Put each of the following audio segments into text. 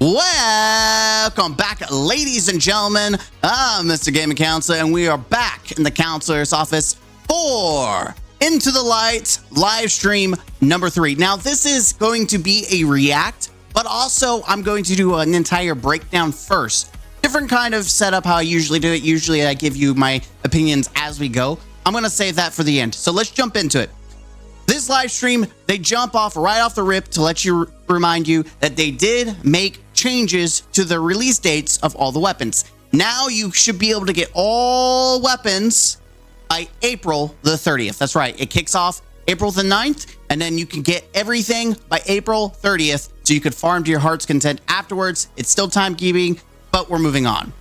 Welcome back, ladies and gentlemen. I'm Mr. Gaming Counselor, and we are back in the counselor's office for Into the Light live stream number 3. Now, this is going to be a react, but also I'm going to do an entire breakdown first. Different kind of setup how I usually do it. Usually I give you my opinions as we go. I'm going to save that for the end. So let's jump into it. This live stream, they jump off right off the rip to let you remind you that they did make changes to the release dates of all the weapons. Now you should be able to get all weapons by April the 30th. That's right. It kicks off April the 9th, and then you can get everything by April 30th, so you could farm to your heart's content afterwards. It's still timekeeping, but we're moving on.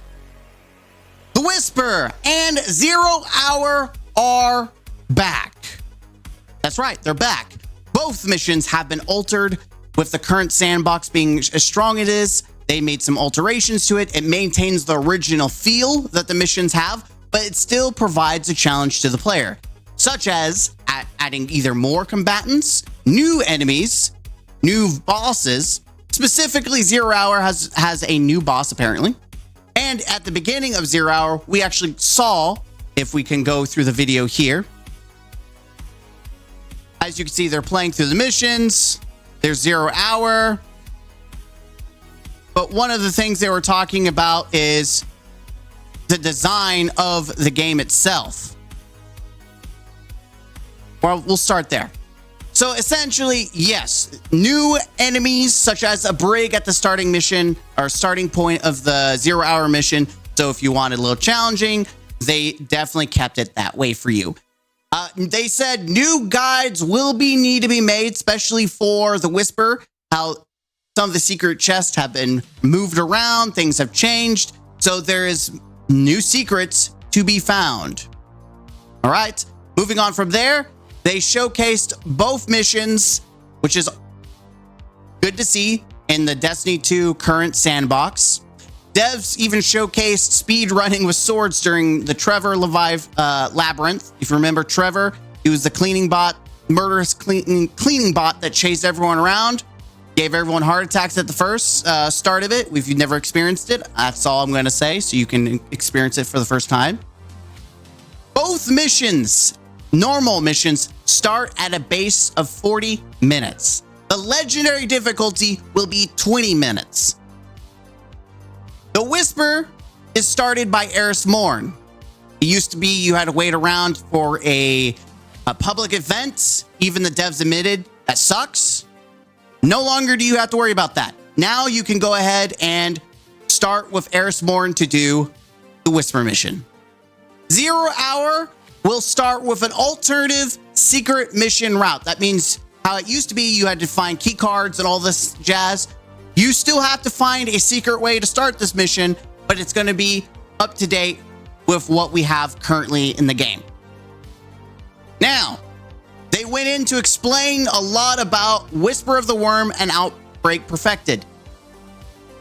The Whisper and 0 Hour are back. That's right, they're back. Both missions have been altered, with the current sandbox being as strong as it is. They made some alterations to it. It maintains the original feel that the missions have, but it still provides a challenge to the player, such as adding either more combatants, new enemies, new bosses. Specifically, 0 Hour has a new boss, apparently. And at the beginning of 0 Hour, we actually saw, if we can go through the video here, as you can see, they're playing through the missions. There's 0 Hour. But one of the things they were talking about is the design of the game itself. Well, we'll start there. So essentially, yes, new enemies such as a brig at the starting mission or starting point of the 0 Hour mission. So if you wanted a little challenging, they definitely kept it that way for you. They said new guides will need to be made, especially for the Whisper, how some of the secret chests have been moved around, things have changed, so there is new secrets to be found. All right, moving on from there, they showcased both missions, which is good to see in the Destiny 2 current sandbox. Devs even showcased speed running with swords during the Trevor labyrinth. If you remember Trevor, he was the cleaning bot, murderous cleaning bot that chased everyone around, gave everyone heart attacks at the first start of it. If you've never experienced it, that's all I'm going to say, so you can experience it for the first time. Both missions, normal missions, start at a base of 40 minutes. The legendary difficulty will be 20 minutes. The Whisper is started by Eris Morn. It used to be you had to wait around for a public event. Even the devs admitted that sucks. No longer do you have to worry about that. Now you can go ahead and start with Eris Morn to do the Whisper mission. 0 Hour will start with an alternative secret mission route. That means how it used to be you had to find key cards and all this jazz. You still have to find a secret way to start this mission, but it's going to be up to date with what we have currently in the game. Now, they went in to explain a lot about Whisper of the Worm and Outbreak Perfected.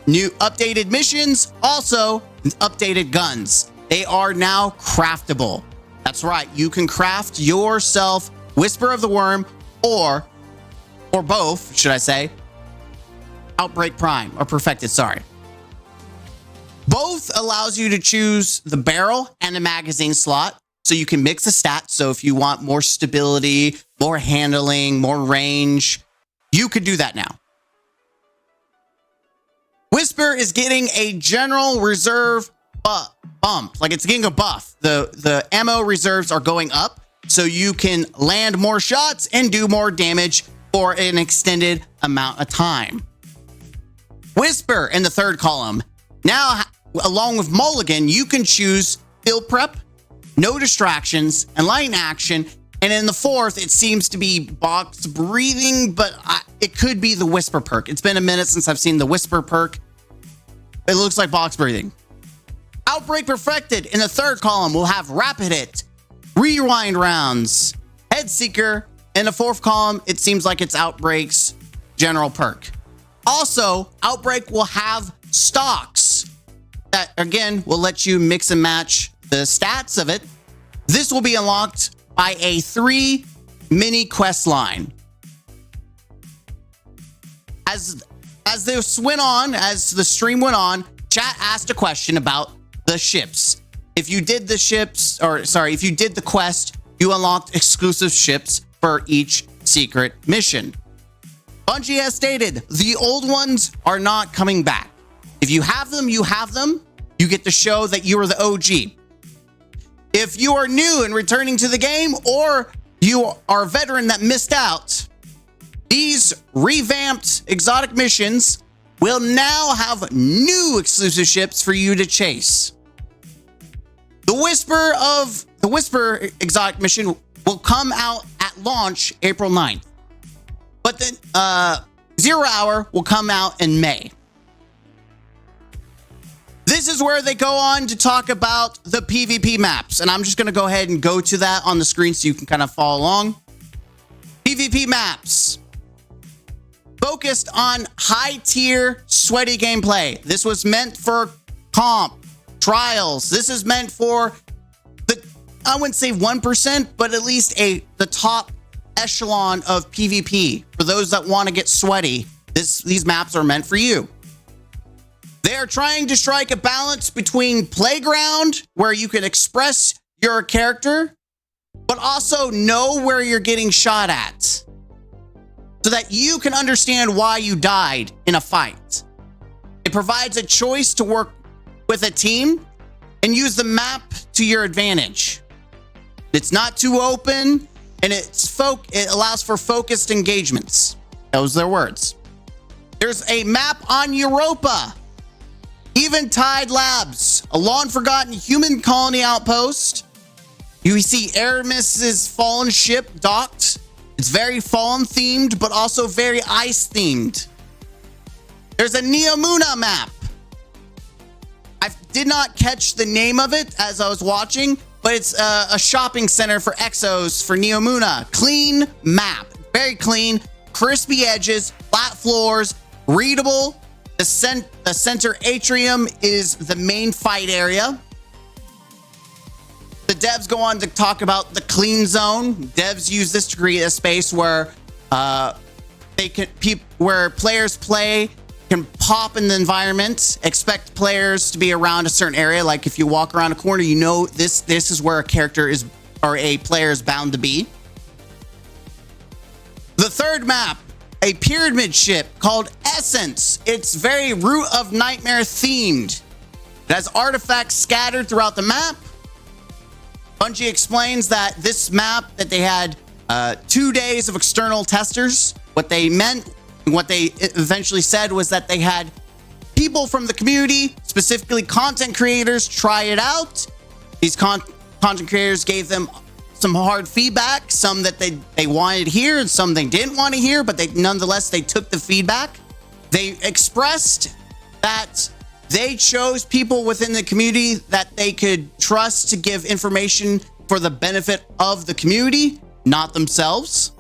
New updated missions, also updated guns. They are now craftable. That's right, you can craft yourself Whisper of the Worm or both, should I say, Outbreak Prime or Perfected, sorry. Both allows you to choose the barrel and the magazine slot, so you can mix the stats. So if you want more stability, more handling, more range, you could do that now. Whisper is getting a general reserve bump, like it's getting a buff. The ammo reserves are going up, so you can land more shots and do more damage for an extended amount of time. Whisper in the third column. Now, along with Mulligan, you can choose field prep, no distractions, and light action. And in the fourth, it seems to be box breathing, but it could be the Whisper perk. It's been a minute since I've seen the Whisper perk. It looks like box breathing. Outbreak Perfected in the third column will have Rapid Hit, Rewind Rounds, Head Seeker. In the fourth column, it seems like it's Outbreak's general perk. Also, Outbreak will have stocks that, again, will let you mix and match the stats of it. This will be unlocked by a 3 mini quest line. As as this went on, as the stream went on, chat asked a question about the ships. If you did the if you did the quest, you unlocked exclusive ships for each secret mission. Bungie has stated the old ones are not coming back. If you have them, you have them. You get to show that you are the OG. If you are new and returning to the game, or you are a veteran that missed out, these revamped exotic missions will now have new exclusive ships for you to chase. The Whisper exotic mission will come out at launch April 9th. But then 0 Hour will come out in May. This is where they go on to talk about the PvP maps. And I'm just going to go ahead and go to that on the screen so you can kind of follow along. PvP maps. Focused on high-tier, sweaty gameplay. This was meant for comp, trials. This is meant for the, I wouldn't say 1%, but at least the top echelon of PvP. For those that want to get sweaty, these maps are meant for you. They are trying to strike a balance between playground, where you can express your character, but also know where you're getting shot at, so that you can understand why you died in a fight. It provides a choice to work with a team and use the map to your advantage. It's not too open, and it allows for focused engagements. Those are their words. There's a map on Europa. Eventide Labs, a long-forgotten human colony outpost. You see Aramis's fallen ship docked. It's very Fallen-themed, but also very Ice-themed. There's a Neomuna map. I did not catch the name of it as I was watching, but it's a shopping center for Exos for Neomuna. Clean map. Very clean. Crispy edges, flat floors, readable. The center atrium is the main fight area. The devs go on to talk about the clean zone. Devs use this to create a space where where players can pop in the environment. Expect players to be around a certain area. Like if you walk around a corner, you know this is where a character is, or a player is bound to be. The third map, a pyramid ship called Essence. It's very Root of Nightmare themed. It has artifacts scattered throughout the map. Bungie explains that this map, that they had 2 days of external testers. What they meant, what they eventually said, was that they had people from the community, specifically content creators, try it out. These content creators gave them some hard feedback, some that they wanted to hear and some they didn't want to hear, but nonetheless they took the feedback. They expressed that they chose people within the community that they could trust to give information for the benefit of the community, not themselves.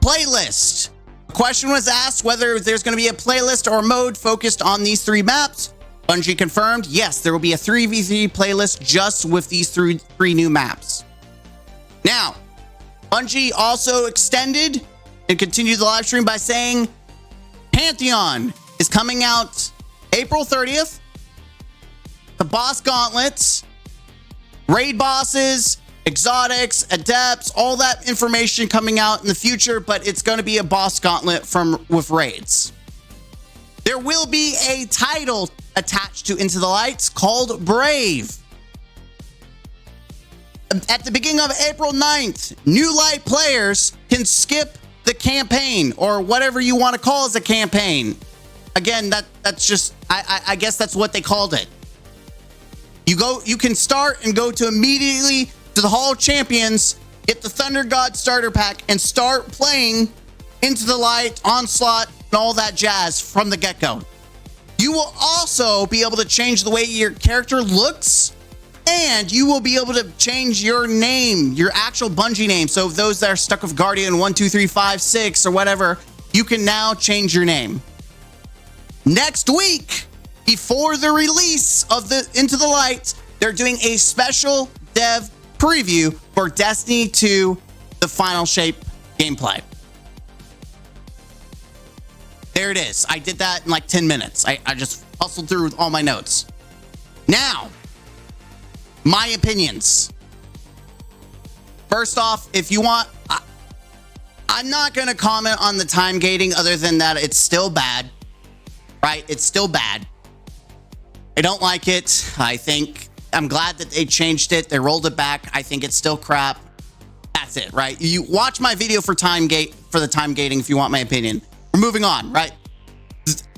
Playlist. The question was asked whether there's going to be a playlist or mode focused on these three maps. Bungie confirmed, yes, there will be a 3v3 playlist just with these three new maps. Now, Bungie also extended and continued the live stream by saying Pantheon is coming out April 30th. The boss gauntlets, raid bosses, exotics, adepts, all that information coming out in the future, but it's going to be a boss gauntlet with raids. There will be a title attached to Into the Lights called Brave. At the beginning of April 9th, New Light players can skip the campaign, or whatever you want to call as a campaign. Again, that's just, I guess that's what they called it. You can start and go to immediately to the Hall of Champions, get the Thunder God starter pack, and start playing Into the Light, Onslaught, and all that jazz from the get-go. You will also be able to change the way your character looks, and you will be able to change your name, your actual Bungie name. So those that are stuck with Guardian 1, 2, 3, 5, 6 or whatever, you can now change your name. Next week, before the release of the Into the Light, they're doing a special dev preview for Destiny 2, the Final Shape gameplay. There it is. I did that in like 10 minutes. I just hustled through all my notes. Now, my opinions. First off, if you want, I'm not going to comment on the time gating other than that it's still bad, right? It's still bad. I don't like it. I'm glad that they changed it. They rolled it back. I think it's still crap. That's it, right? You watch my video for the time gating if you want my opinion. We're moving on, right?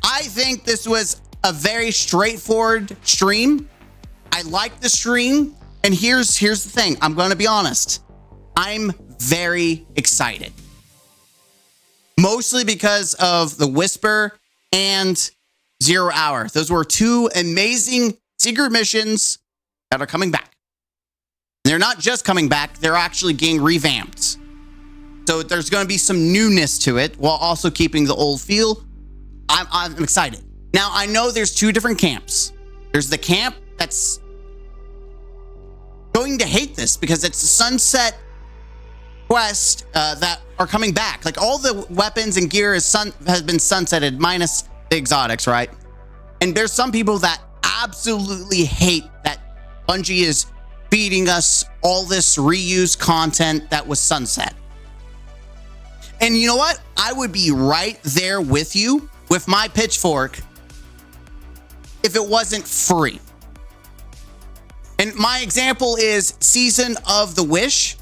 I think this was a very straightforward stream. I like the stream. And here's the thing. I'm going to be honest. I'm very excited. Mostly because of the Whisper and 0 Hour. Those were two amazing secret missions that are coming back. They're not just coming back, they're actually getting revamped. So there's going to be some newness to it while also keeping the old feel. I'm excited. Now, I know there's two different camps. There's the camp that's going to hate this because it's a sunset quest that are coming back. Like all the weapons and gear has been sunsetted minus the exotics, right? And there's some people that absolutely hate that Bungie is feeding us all this reused content that was sunset. And you know what? I would be right there with you with my pitchfork if it wasn't free. And my example is Season of the Wish.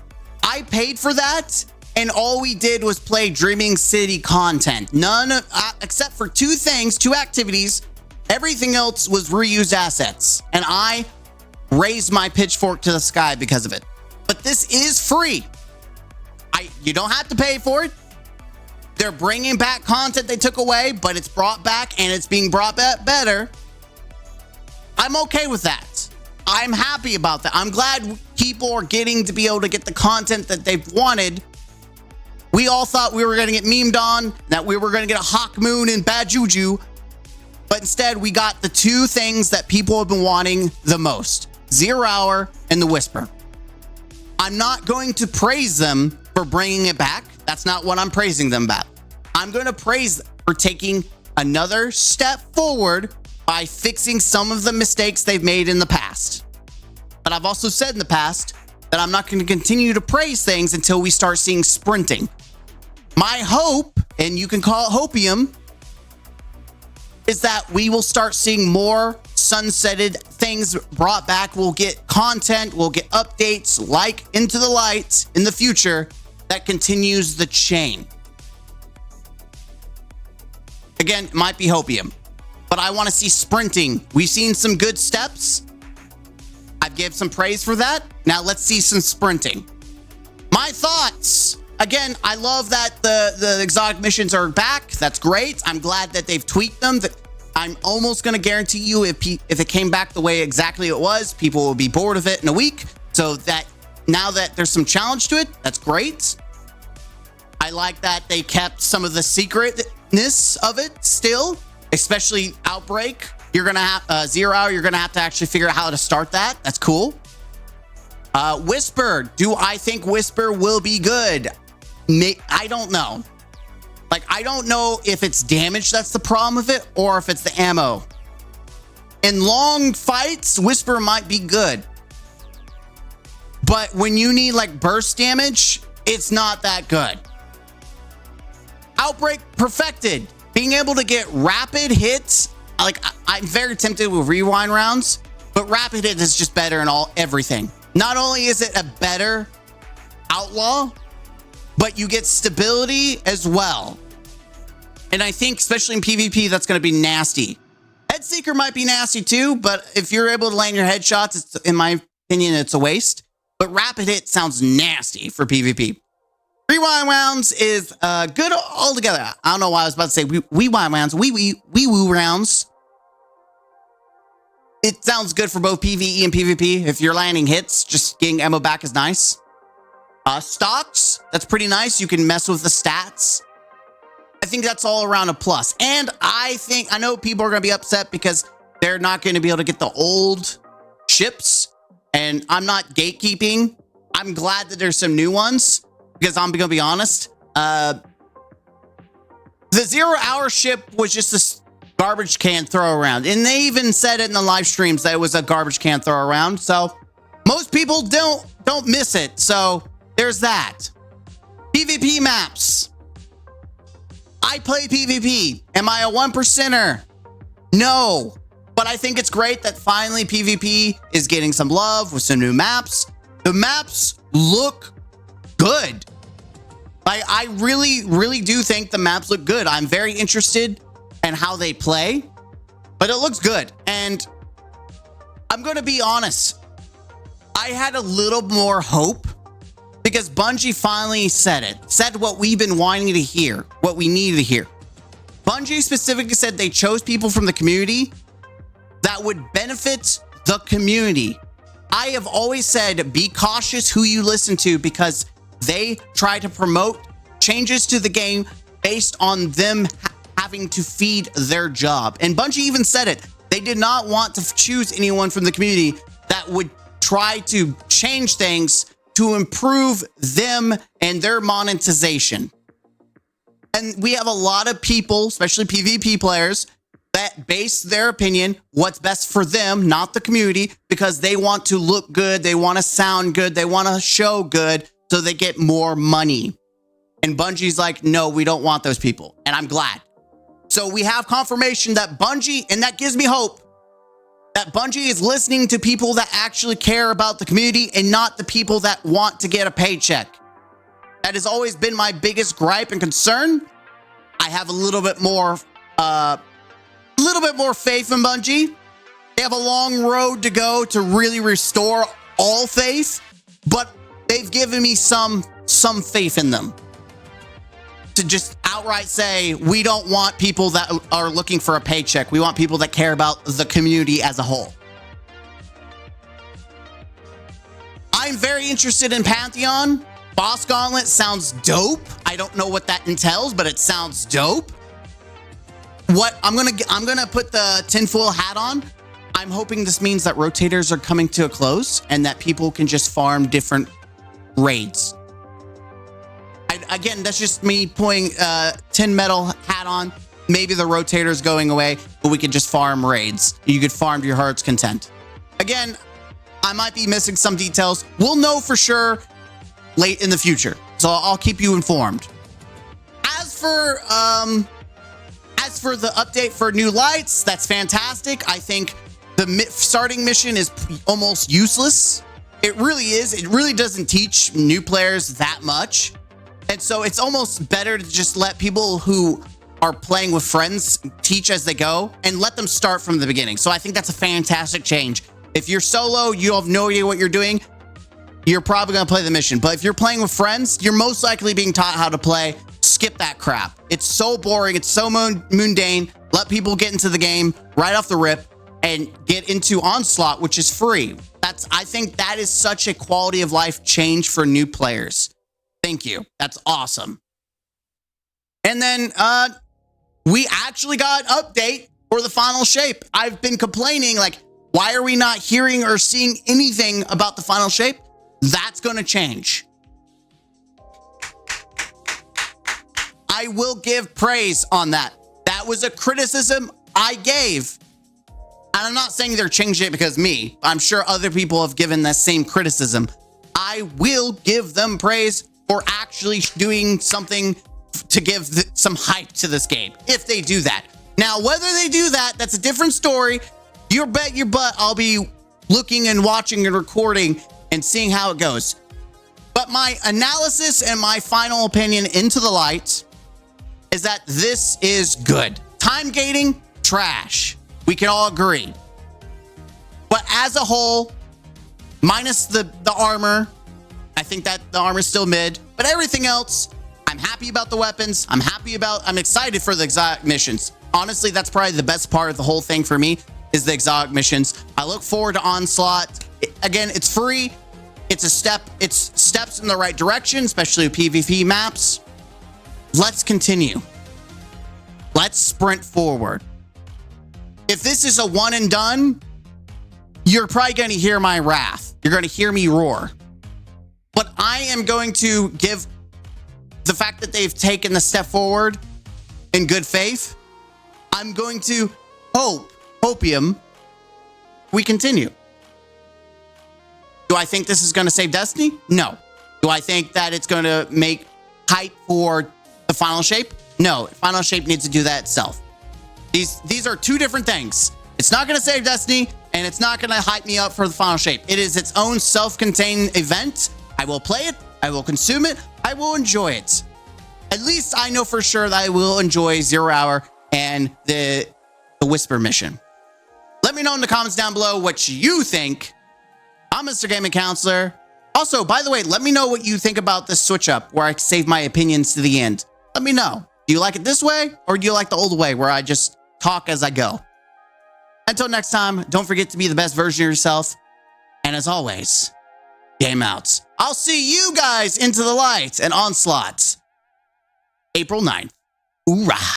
I paid for that, and all we did was play Dreaming City content. None, except for two activities. Everything else was reused assets, and I raised my pitchfork to the sky because of it. But this is free. You don't have to pay for it. They're bringing back content they took away, but it's brought back, and it's being brought back better. I'm okay with that. I'm happy about that. I'm glad people are getting to be able to get the content that they've wanted. We all thought we were going to get memed on, that we were going to get a Hawk Moon and Bad Juju, but instead we got the two things that people have been wanting the most, 0 Hour and the Whisper. I'm not going to praise them for bringing it back. That's not what I'm praising them about. I'm going to praise them for taking another step forward by fixing some of the mistakes they've made in the past. But I've also said in the past that I'm not going to continue to praise things until we start seeing sprinting. My hope, and you can call it hopium, is that we will start seeing more sunsetted things brought back. We'll get content, we'll get updates like Into the Light in the future that continues the chain. Again, it might be hopium, but I want to see sprinting. We've seen some good steps. I've given some praise for that. Now let's see some sprinting. My thoughts. Again, I love that the exotic missions are back. That's great. I'm glad that they've tweaked them. That I'm almost going to guarantee you if it came back the way exactly it was, people will be bored of it in a week. So that now that there's some challenge to it, that's great. I like that they kept some of the secretness of it still, especially Outbreak. You're going to have 0 Hour. You're going to have to actually figure out how to start that. That's cool. Whisper. Do I think Whisper will be good? I don't know. Like, I don't know if it's damage that's the problem with it or if it's the ammo. In long fights, Whisper might be good. But when you need like burst damage, it's not that good. Outbreak perfected. Being able to get rapid hits. Like, I'm very tempted with rewind rounds, but rapid hit is just better in everything. Not only is it a better outlaw, but you get stability as well. And I think, especially in PvP, that's going to be nasty. Headseeker might be nasty too, but if you're able to land your headshots, in my opinion, it's a waste. But rapid hit sounds nasty for PvP. Rewind rounds is good altogether. I don't know why I was about to say rewind rounds. Wee-woo rounds. It sounds good for both PvE and PvP. If you're landing hits, just getting ammo back is nice. Stocks, that's pretty nice. You can mess with the stats. I think that's all around a plus. And I know people are going to be upset because they're not going to be able to get the old ships. And I'm not gatekeeping. I'm glad that there's some new ones because I'm going to be honest. The 0 hour ship was just a garbage can throw around. And they even said it in the live streams that it was a garbage can throw around. So most people don't miss it. So there's that. PvP maps. I play PvP. Am I a 1%er? No. But I think it's great that finally PvP is getting some love with some new maps. The maps look good. Like, I really do think the maps look good. I'm very interested in how they play, but it looks good. And I'm going to be honest. I had a little more hope because Bungie finally said it. Said what we've been wanting to hear, what we needed to hear. Bungie specifically said they chose people from the community that would benefit the community. I have always said, be cautious who you listen to because they try to promote changes to the game based on them having to feed their job. And Bungie even said it. They did not want to choose anyone from the community that would try to change things to improve them and their monetization. And we have a lot of people, especially PvP players, that base their opinion what's best for them, not the community, because they want to look good, they want to sound good, they want to show good, so they get more money. And Bungie's like, no, we don't want those people. And I'm glad. So we have confirmation that Bungie, and that gives me hope, that Bungie is listening to people that actually care about the community and not the people that want to get a paycheck. That has always been my biggest gripe and concern. I have a little bit more faith in Bungie. They have a long road to go to really restore all faith, but they've given me some faith in them. To just outright say, we don't want people that are looking for a paycheck. We want people that care about the community as a whole. I'm very interested in Pantheon. Boss Gauntlet sounds dope. I don't know what that entails, but it sounds dope. What I'm gonna put the tinfoil hat on. I'm hoping this means that rotators are coming to a close and that people can just farm different raids. Again, that's just me putting tin metal hat on. Maybe the rotator's going away, but we could just farm raids. You could farm to your heart's content. Again, I might be missing some details. We'll know for sure late in the future, so I'll keep you informed. As for the update for new lights, that's fantastic. I think the starting mission is almost useless. It really is. It really doesn't teach new players that much. And so it's almost better to just let people who are playing with friends teach as they go and let them start from the beginning. So I think that's a fantastic change. If you're solo, you have no idea what you're doing, you're probably going to play the mission. But if you're playing with friends, you're most likely being taught how to play. Skip that crap. It's so boring. It's so mundane. Let people get into the game right off the rip and get into Onslaught, which is free. I think that is such a quality of life change for new players. Thank you. That's awesome. And then we actually got an update for the final shape. I've been complaining, like, why are we not hearing or seeing anything about the final shape? That's going to change. I will give praise on that. That was a criticism I gave. And I'm not saying they're changing it because me. I'm sure other people have given that same criticism. I will give them praise for actually doing something to give some hype to this game, if they do that. Now, whether they do that, that's a different story. You bet your butt I'll be looking and watching and recording and seeing how it goes. But my analysis and my final opinion into the light is that this is good. Time gating, trash. We can all agree. But as a whole, minus the armor, I think that the armor is still mid, but everything else, I'm happy about the weapons. I'm excited for the exotic missions. Honestly, that's probably the best part of the whole thing for me is the exotic missions. I look forward to Onslaught. Again, it's free. It's steps in the right direction, especially with PvP maps. Let's continue. Let's sprint forward. If this is a one and done, you're probably going to hear my wrath. You're going to hear me roar. But I am going to give the fact that they've taken the step forward. in good faith, I'm going to hopium we continue. Do I think this is going to save Destiny? No. Do I think that it's going to make hype for the final shape? No. Final shape needs to do that itself. These are two different things. It's not going to save Destiny, and it's not going to hype me up for the final shape. It is its own self-contained event. I will play it. I will consume it. I will enjoy it. At least I know for sure that I will enjoy 0 Hour and the Whisper mission. Let me know in the comments down below what you think. I'm Mr. Gaming Counselor. Also, by the way, let me know what you think about this switch up where I save my opinions to the end. Let me know. Do you like it this way, or do you like the old way where I just talk as I go? Until next time, don't forget to be the best version of yourself. And as always, game out. I'll see you guys into the light and onslaught. April 9th. Hoorah!